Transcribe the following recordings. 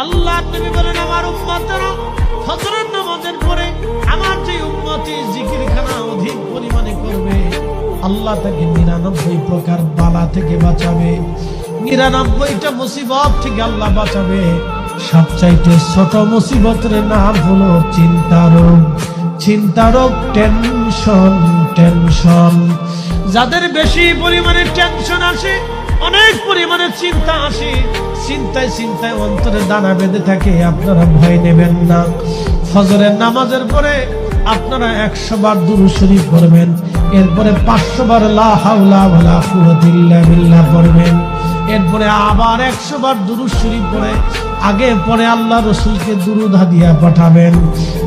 আল্লাহ নবী বলেন, আমার উম্মতেরা ফজরের নামাজের পরে আমার যে উম্মতি জিকিরখানা অধিক পরিমাণে করবে, আল্লাহ তাকে 99 প্রকার বালা থেকে বাঁচাবে, 99টা মুসিবত থেকে আল্লাহ বাঁচাবে। সবচাইতে ছোট মুসিবতের নাম হলো চিন্তা রোগ। চিন্তা রোগ, টেনশন। টেনশন যাদের বেশি পরিমাণে টেনশন আসে, অনেক পরিমাণে চিন্তা আসে, চিন্তায় চিন্তায় অন্তরে দানা বেঁধে থাকে, আপনারা ভয় নেবেন না। ফজরের নামাজের পরে আপনারা 100 বার দুরূদ শরীফ পড়বেন, এরপরে 500 বার লা হাওলা ওয়ালা কুওয়াতা ইল্লা বিল্লাহ পড়বেন, এরপরে আবার 100 বার দুরূদ শরীফ পড়ে আগে পরে আল্লাহ রসুলকে দুরূদ হাদিয়া পাঠাবেন।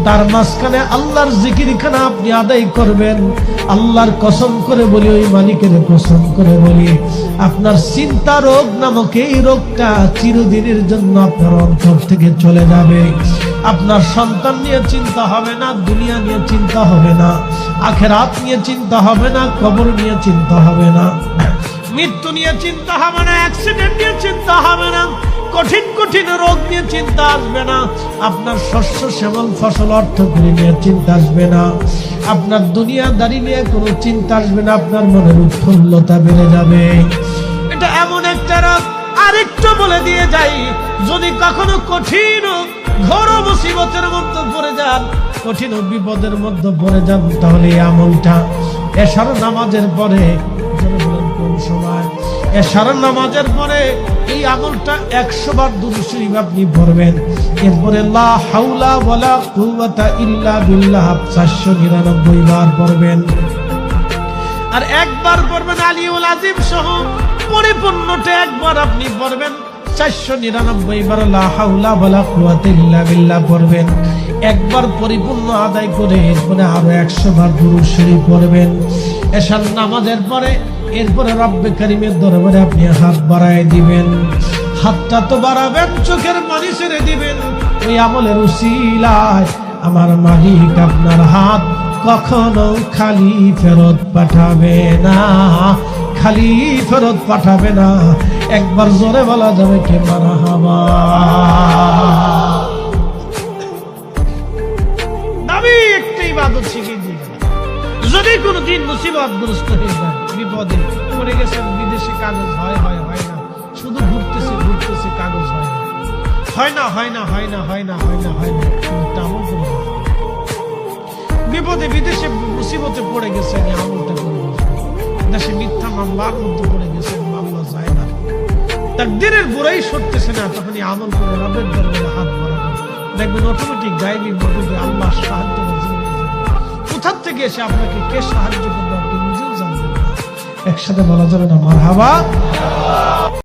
তার মাঝখানে আল্লাহর জিকিরখানা আপনি আদায় করবেন। আল্লাহর কসম করে বলি, ওই মালিকের কসম করে বলি, আপনার চিন্তা রোগ নামক এই রোগটা চিরদিনের জন্য আপনার অন্তর থেকে চলে যাবে। আপনার সন্তান নিয়ে চিন্তা হবে না, দুনিয়া নিয়ে চিন্তা হবে না, আখিরাত নিয়ে চিন্তা হবে না, কবর নিয়ে চিন্তা হবে না, মৃত্যু নিয়ে চিন্তা হবে না, অ্যাক্সিডেন্ট নিয়ে চিন্তা হবে না, কঠিন কঠিন রোগ নিয়ে চিন্তা আসবে না, আপনার শস্য শ্যামল ফসল অর্থকরী নিয়ে চিন্তা আসবে না, আপনার দুনিয়াদারি নিয়ে কোনো চিন্তা আসবে না, আপনার মনের উৎফুল্লতা বেড়ে যাবে। এটা এমন একটা রোগ। আরেকটু বলে দিয়ে যাই, যদি কখনো কঠিন ঘোর মুসিবতের মধ্যে পড়ে যান, কঠিন বিপদের মধ্যে পড়ে যান, তাহলে এই আমলটা এশার নামাজের পরে, কোন সময় এশার নামাজের পরে এই আমলটা 100 বার দুরূদ শরীফ আপনি পড়বেন, এরপরে লা হাওলা ওয়ালা কুওয়াতা ইল্লা বিল্লাহ 499 বার পড়বেন, আর একবার পড়বেন আলিউল আজিম সহ পরিপূর্ণটা একবার আপনি পড়বেন। 499 বার লা হাওলা ওয়ালা কুওয়াতা ইল্লা বিল্লাহ পড়বেন, একবার পরিপূর্ণ আদায় করে এরপরে আরো 100 বার দুরূদ শরীফ পড়বেন এশার নামাজের পরে। এরপরে রব্বে কারীমের দরবারে আপনি হাত বাড়ায় দিবেন, হাতটা তো বাড়াবেন, চোখের পানি ছেড়ে দিবেন। ওই আমলের উসিলায় আমার মালিক আপনার হাত কখনো খালি ফেরত পাঠাবে না, খালি ফেরত পাঠাবে না। একবার জোরে বলা যাবে কে মারহাবা। নবী একটা ইবাদত শিখিয়ে দিলেন, যদি কোনদিন মুসিবতগ্রস্ত হয়ে যান, বিপদে পড়ে গেছেন, বিদেশে কাগজ হয় না, শুধু ঘুরতেছে কাগজ হয় না, আমল করে বিপদে বিদেশে মুসিবতে পড়ে গেছেন, আমলটা করে দেশে মিথ্যা মামলার মধ্যে পড়ে গেছেন, মামলা যায় না, তাকদীরের বুড়াই সরতেছে না, তখন আমল করে রবের দরবারে হাত বাড়াবেন, দেখবেন অটোমেটিক গায়েবী মদতে আল্লাহ সাহায্য করবেন। কোথা থেকে এসে আপনাকে কে সাহায্য করবে আপনি নিজেও জানবেন না। একসাথে বলা যাবে না মারহাবা।